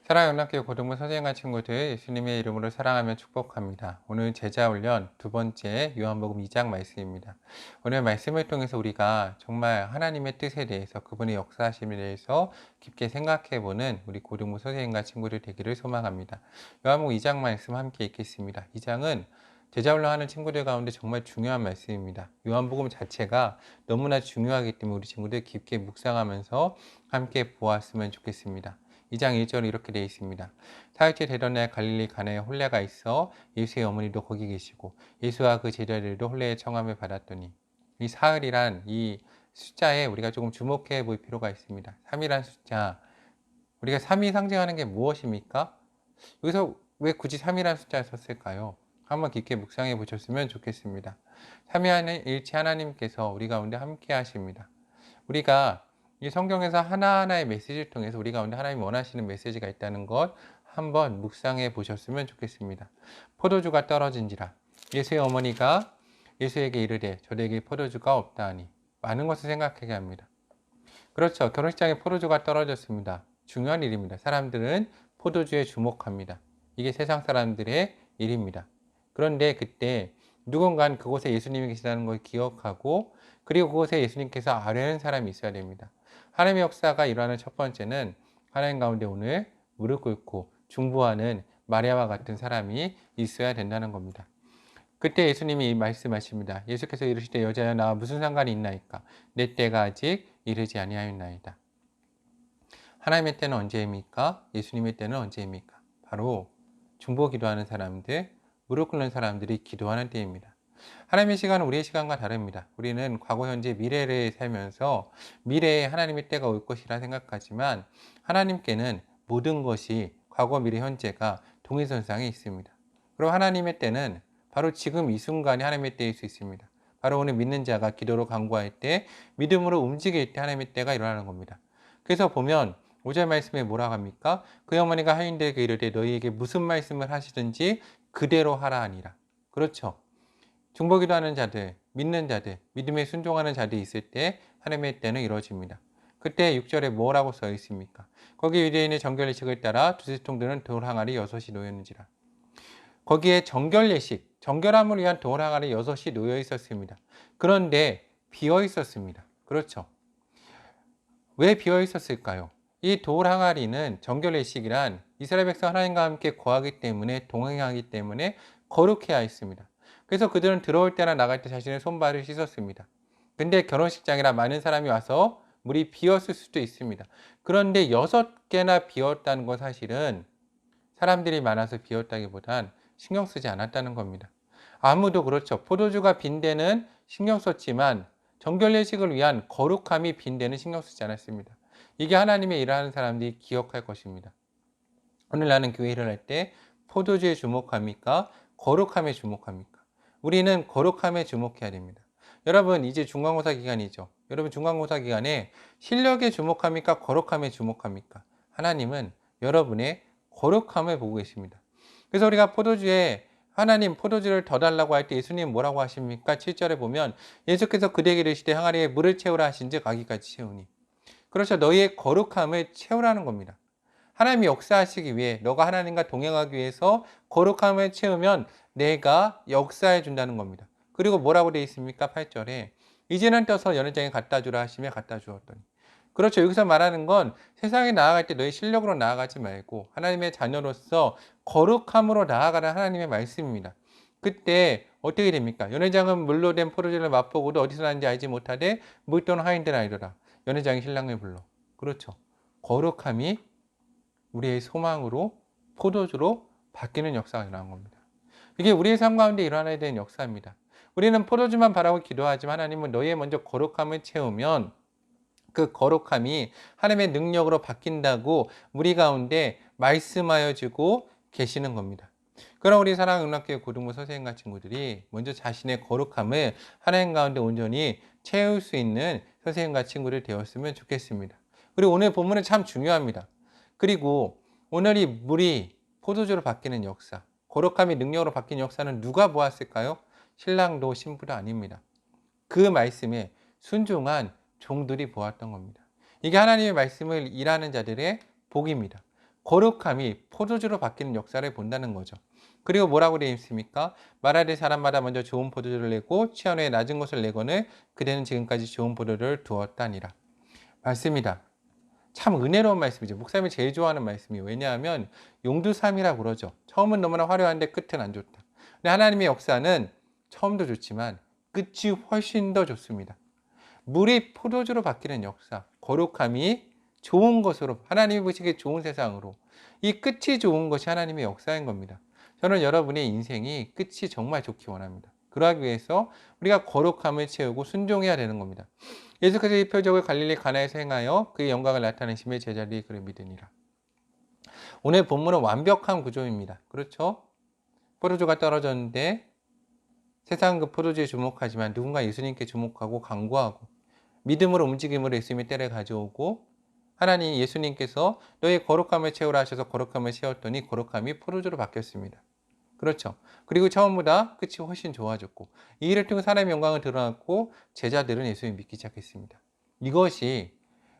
사랑하는 학교 고등부 선생님과 친구들 예수님의 이름으로 사랑하며 축복합니다. 오늘 제자훈련 두 번째 요한복음 2장 말씀입니다. 오늘 말씀을 통해서 우리가 정말 하나님의 뜻에 대해서 그분의 역사하심에 대해서 깊게 생각해보는 우리 고등부 선생님과 친구들 되기를 소망합니다. 요한복음 2장 말씀 함께 읽겠습니다. 2장은 제자훈련하는 친구들 가운데 정말 중요한 말씀입니다. 요한복음 자체가 너무나 중요하기 때문에 우리 친구들 깊게 묵상하면서 함께 보았으면 좋겠습니다. 2장 1절에 이렇게 되어 있습니다. 사흘째 되던 날 갈릴리 가나에 혼례가 있어 예수의 어머니도 거기 계시고 예수와 그 제자들도 혼례의 청함을 받았더니 이 사흘이란 이 숫자에 우리가 조금 주목해 볼 필요가 있습니다. 3이란 숫자, 우리가 3이 상징하는 게 무엇입니까? 여기서 왜 굳이 3이란 숫자를 썼을까요? 한번 깊게 묵상해 보셨으면 좋겠습니다. 3위일체 하나님께서 우리 가운데 함께 하십니다. 우리가 이 성경에서 하나하나의 메시지를 통해서 우리 가운데 하나님이 원하시는 메시지가 있다는 것 한번 묵상해 보셨으면 좋겠습니다. 포도주가 떨어진지라 예수의 어머니가 예수에게 이르되 저에게 포도주가 없다 하니 많은 것을 생각하게 합니다. 그렇죠. 결혼식장에 포도주가 떨어졌습니다. 중요한 일입니다. 사람들은 포도주에 주목합니다. 이게 세상 사람들의 일입니다. 그런데 그때 누군가는 그곳에 예수님이 계시다는 걸 기억하고 그리고 그곳에 예수님께서 아뢰는 사람이 있어야 됩니다. 하나님의 역사가 일어나는 첫 번째는 하나님 가운데 오늘 무릎 꿇고 중보하는 마리아와 같은 사람이 있어야 된다는 겁니다. 그때 예수님이 말씀하십니다. 예수께서 이르시되 여자여 나와 무슨 상관이 있나이까 내 때가 아직 이르지 아니하였나이다. 하나님의 때는 언제입니까? 예수님의 때는 언제입니까? 바로 중보 기도하는 사람들, 무릎 꿇는 사람들이 기도하는 때입니다. 하나님의 시간은 우리의 시간과 다릅니다. 우리는 과거, 현재, 미래를 살면서 미래에 하나님의 때가 올 것이라 생각하지만 하나님께는 모든 것이 과거, 미래, 현재가 동일선상에 있습니다. 그럼 하나님의 때는 바로 지금 이 순간이 하나님의 때일 수 있습니다. 바로 오늘 믿는 자가 기도로 간구할 때, 믿음으로 움직일 때 하나님의 때가 일어나는 겁니다. 그래서 보면 5절 말씀에 뭐라고 합니까? 그 어머니가 하인들에게 이르되 너희에게 무슨 말씀을 하시든지 그대로 하라 하니라. 그렇죠. 중보기도하는 자들, 믿는 자들, 믿음에 순종하는 자들이 있을 때 하나님의 때는 이루어집니다. 그때 6절에 뭐라고 써 있습니까? 거기 유대인의 정결례식을 따라 두세 통들은 돌 항아리 6이 놓였는지라. 거기에 정결례식, 정결함을 위한 돌 항아리 6이 놓여 있었습니다. 그런데 비어 있었습니다. 그렇죠. 왜 비어 있었을까요? 이 돌 항아리는 정결례식이란 이스라엘 백성 하나님과 함께 거하기 때문에 동행하기 때문에 거룩해야 했습니다. 그래서 그들은 들어올 때나 나갈 때 자신의 손발을 씻었습니다. 근데 결혼식장이라 많은 사람이 와서 물이 비었을 수도 있습니다. 그런데 6개나 비었다는 건 사실은 사람들이 많아서 비었다기보단 신경 쓰지 않았다는 겁니다. 아무도 그렇죠. 포도주가 빈 데는 신경 썼지만 정결례식을 위한 거룩함이 빈 데는 신경 쓰지 않았습니다. 이게 하나님의 일하는 사람들이 기억할 것입니다. 오늘 나는 교회 일을 할 때 포도주에 주목합니까? 거룩함에 주목합니까? 우리는 거룩함에 주목해야 됩니다. 여러분 이제 중간고사 기간이죠. 여러분 중간고사 기간에 실력에 주목합니까? 거룩함에 주목합니까? 하나님은 여러분의 거룩함을 보고 계십니다. 그래서 우리가 포도주에 하나님 포도주를 더 달라고 할 때 예수님 뭐라고 하십니까? 7절에 보면 예수께서 그대에게 이르시되 항아리에 물을 채우라 하신즉 아기까지 채우니. 그렇죠. 너희의 거룩함을 채우라는 겁니다. 하나님이 역사하시기 위해 너가 하나님과 동행하기 위해서 거룩함을 채우면 내가 역사해 준다는 겁니다. 그리고 뭐라고 되어 있습니까? 8절에 이제는 떠서 연회장에 갖다 주라 하시며 갖다 주었더니. 그렇죠. 여기서 말하는 건 세상에 나아갈 때 너희 실력으로 나아가지 말고 하나님의 자녀로서 거룩함으로 나아가라는 하나님의 말씀입니다. 그때 어떻게 됩니까? 연회장은 물로 된 포도주를 맛보고도 어디서 나는지 알지 못하되 물도는 하인들 아니더라. 연회장이 신랑을 불러. 그렇죠. 거룩함이 우리의 소망으로 포도주로 바뀌는 역사가 일어난 겁니다. 이게 우리의 삶 가운데 일어나야 되는 역사입니다. 우리는 포도주만 바라고 기도하지만 하나님은 너희의 먼저 거룩함을 채우면 그 거룩함이 하나님의 능력으로 바뀐다고 우리 가운데 말씀하여 주고 계시는 겁니다. 그럼 우리 사랑하는 은학교회 고등부 선생님과 친구들이 먼저 자신의 거룩함을 하나님 가운데 온전히 채울 수 있는 선생님과 친구들 되었으면 좋겠습니다. 그리고 오늘 본문은 참 중요합니다. 그리고 오늘 이 물이 포도주로 바뀌는 역사, 거룩함이 능력으로 바뀌는 역사는 누가 보았을까요? 신랑도 신부도 아닙니다. 그 말씀에 순종한 종들이 보았던 겁니다. 이게 하나님의 말씀을 일하는 자들의 복입니다. 거룩함이 포도주로 바뀌는 역사를 본다는 거죠. 그리고 뭐라고 되어 있습니까? 말하되 사람마다 먼저 좋은 포도주를 내고 취한 후에 낮은 것을 내거늘 그대는 지금까지 좋은 포도를 두었다니라. 맞습니다. 참 은혜로운 말씀이죠. 목사님이 제일 좋아하는 말씀이에요. 왜냐하면 용두삼이라고 그러죠. 처음은 너무나 화려한데 끝은 안 좋다. 근데 하나님의 역사는 처음도 좋지만 끝이 훨씬 더 좋습니다. 물이 포도주로 바뀌는 역사, 거룩함이 좋은 것으로, 하나님이 보시기에 좋은 세상으로, 이 끝이 좋은 것이 하나님의 역사인 겁니다. 저는 여러분의 인생이 끝이 정말 좋기 원합니다. 그러기 위해서 우리가 거룩함을 채우고 순종해야 되는 겁니다. 예수께서 이 표적을 갈릴리 가나에서 행하여 그의 영광을 나타내심에 제자들이 그를 믿으니라. 오늘 본문은 완벽한 구조입니다. 그렇죠? 포도주가 떨어졌는데 세상은 그 포도주에 주목하지만 누군가 예수님께 주목하고 간구하고 믿음으로 움직임으로 예수님의 때를 가져오고 하나님 예수님께서 너의 거룩함을 채우라 하셔서 거룩함을 채웠더니 거룩함이 포도주로 바뀌었습니다. 그렇죠. 그리고 처음보다 끝이 훨씬 좋아졌고 이 일을 통해 하나님의 영광을 드러났고 제자들은 예수님을 믿기 시작했습니다. 이것이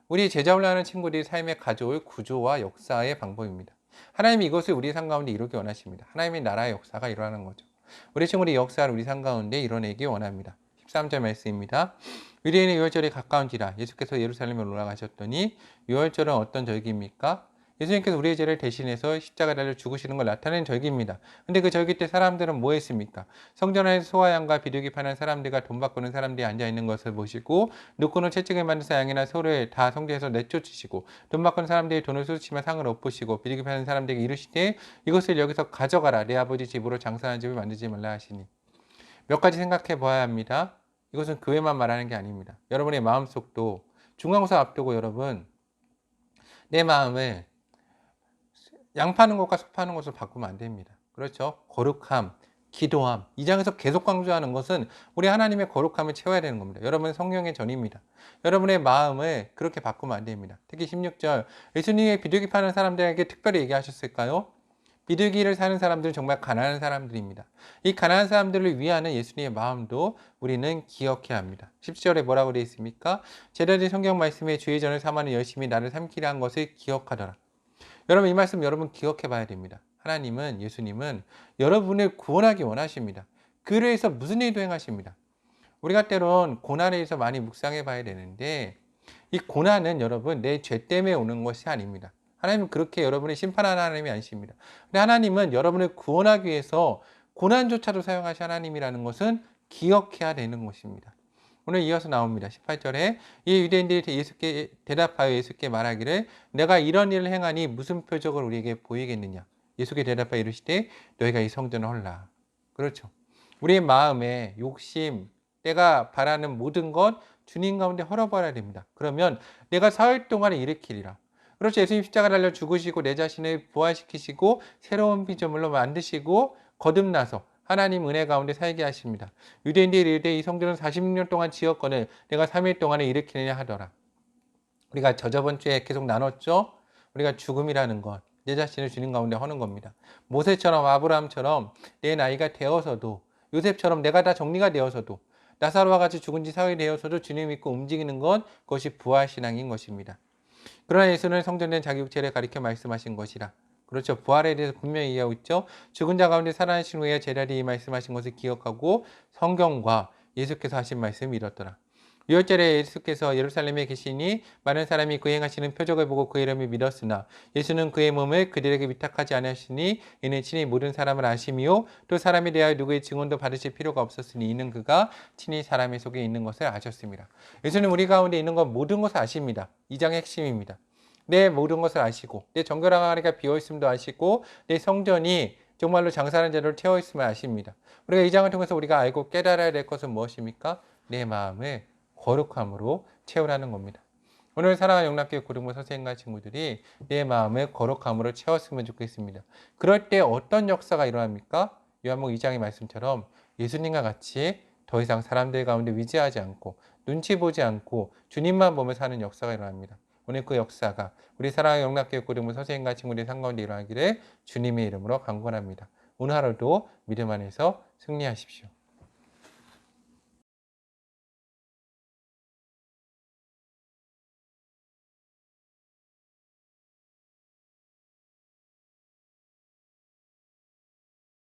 우리 제자 훈련하는 친구들이 삶에 가져올 구조와 역사의 방법입니다. 하나님이 이것을 우리 삶 가운데 이루기 원하십니다. 하나님의 나라의 역사가 일어나는 거죠. 우리 친구들이 역사를 우리 삶 가운데 이뤄내기 원합니다. 13절 말씀입니다. 유대인의 유월절이 가까운지라 예수께서 예루살렘에 올라가셨더니 유월절은 어떤 절기입니까? 예수님께서 우리의 죄를 대신해서 십자가에 달려 죽으시는 걸 나타내는 절기입니다. 근데 그 절기 때 사람들은 뭐 했습니까? 성전 안에서 소와 양과 비둘기 파는 사람들과 돈 바꾸는 사람들이 앉아있는 것을 보시고 눈코는 채찍을 만드사 양이나 소를 다 성전에서 내쫓으시고 돈 바꾸는 사람들이 돈을 쏟으시며 상을 엎으시고 비둘기 파는 사람들에게 이르시되 이것을 여기서 가져가라. 내 아버지 집으로 장사하는 집을 만들지 말라 하시니. 몇 가지 생각해 보아야 합니다. 이것은 교회만 말하는 게 아닙니다. 여러분의 마음속도 중간고사 앞두고 여러분 내 마음을 양 파는 것과 소 파는 것을 바꾸면 안 됩니다. 그렇죠? 거룩함, 기도함. 이 장에서 계속 강조하는 것은 우리 하나님의 거룩함을 채워야 되는 겁니다. 여러분은 성령의 전입니다. 여러분의 마음을 그렇게 바꾸면 안 됩니다. 특히 16절 예수님이 비둘기 파는 사람들에게 특별히 얘기하셨을까요? 비둘기를 사는 사람들은 정말 가난한 사람들입니다. 이 가난한 사람들을 위하는 예수님의 마음도 우리는 기억해야 합니다. 17절에 뭐라고 되어 있습니까? 제자들이 성경 말씀에 주의 전을 삼아는 열심히 나를 삼키려 한 것을 기억하더라. 여러분 이 말씀 여러분 기억해 봐야 됩니다. 하나님은 예수님은 여러분을 구원하기 원하십니다. 그를 위해서 무슨 일도 행하십니다. 우리가 때론 고난에 의해서 많이 묵상해 봐야 되는데 이 고난은 여러분 내 죄 때문에 오는 것이 아닙니다. 하나님은 그렇게 여러분을 심판하는 하나님이 아니십니다. 근데 하나님은 여러분을 구원하기 위해서 고난조차도 사용하신 하나님이라는 것은 기억해야 되는 것입니다. 오늘 이어서 나옵니다. 18절에 이 유대인들이 예수께 대답하여 예수께 말하기를 내가 이런 일을 행하니 무슨 표적을 우리에게 보이겠느냐. 예수께 대답하여 이르시되 너희가 이 성전을 헐라. 그렇죠. 우리의 마음에 욕심, 내가 바라는 모든 것 주님 가운데 헐어버려야 됩니다. 그러면 내가 사흘 동안에 일으키리라. 그렇죠. 예수님 십자가 달려 죽으시고 내 자신을 부활시키시고 새로운 피조물로 만드시고 거듭나서 하나님 은혜 가운데 살게 하십니다. 유대인들이 이르되 이 성전은 46년 동안 지었거늘 내가 3일 동안에 일으키느냐 하더라. 우리가 저번 주에 계속 나눴죠. 우리가 죽음이라는 것, 내 자신을 주님 가운데 하는 겁니다. 모세처럼 아브라함처럼 내 나이가 되어서도 요셉처럼 내가 다 정리가 되어서도 나사로와 같이 죽은 지 사흘이 되어서도 주님 믿고 움직이는 것, 그것이 부활신앙인 것입니다. 그러나 예수는 성전된 자기 육체를 가리켜 말씀하신 것이라. 그렇죠. 부활에 대해서 분명히 얘기하고 있죠. 죽은 자 가운데 살아나신 후에 제자들이 말씀하신 것을 기억하고 성경과 예수께서 하신 말씀을 이뤘더라. 6월절에 예수께서 예루살렘에 계시니 많은 사람이 그 행하시는 표적을 보고 그 이름을 믿었으나 예수는 그의 몸을 그들에게 위탁하지 않으시니 이는 친히 모든 사람을 아심이요 또 사람에 대하여 누구의 증언도 받으실 필요가 없었으니 이는 그가 친히 사람의 속에 있는 것을 아셨습니다. 예수는 우리 가운데 있는 것 모든 것을 아십니다. 이 장의 핵심입니다. 내 모든 것을 아시고 내 정결한 항아리가 비어있음도 아시고 내 성전이 정말로 장사하는 자를 채워있음을 아십니다. 우리가 이 장을 통해서 우리가 알고 깨달아야 될 것은 무엇입니까? 내 마음을 거룩함으로 채우라는 겁니다. 오늘 사랑하는 영락교회 고등부 선생님과 친구들이 내 마음을 거룩함으로 채웠으면 좋겠습니다. 그럴 때 어떤 역사가 일어납니까? 요한복음 2장의 말씀처럼 예수님과 같이 더 이상 사람들 가운데 위지하지 않고 눈치 보지 않고 주님만 보며 사는 역사가 일어납니다. 오늘 그 역사가 우리 사랑하는 영락교회 고등부 선생님과 친구들의 삶 가운데 일어나기를 주님의 이름으로 간구합니다. 오늘 하루도 믿음 안에서 승리하십시오.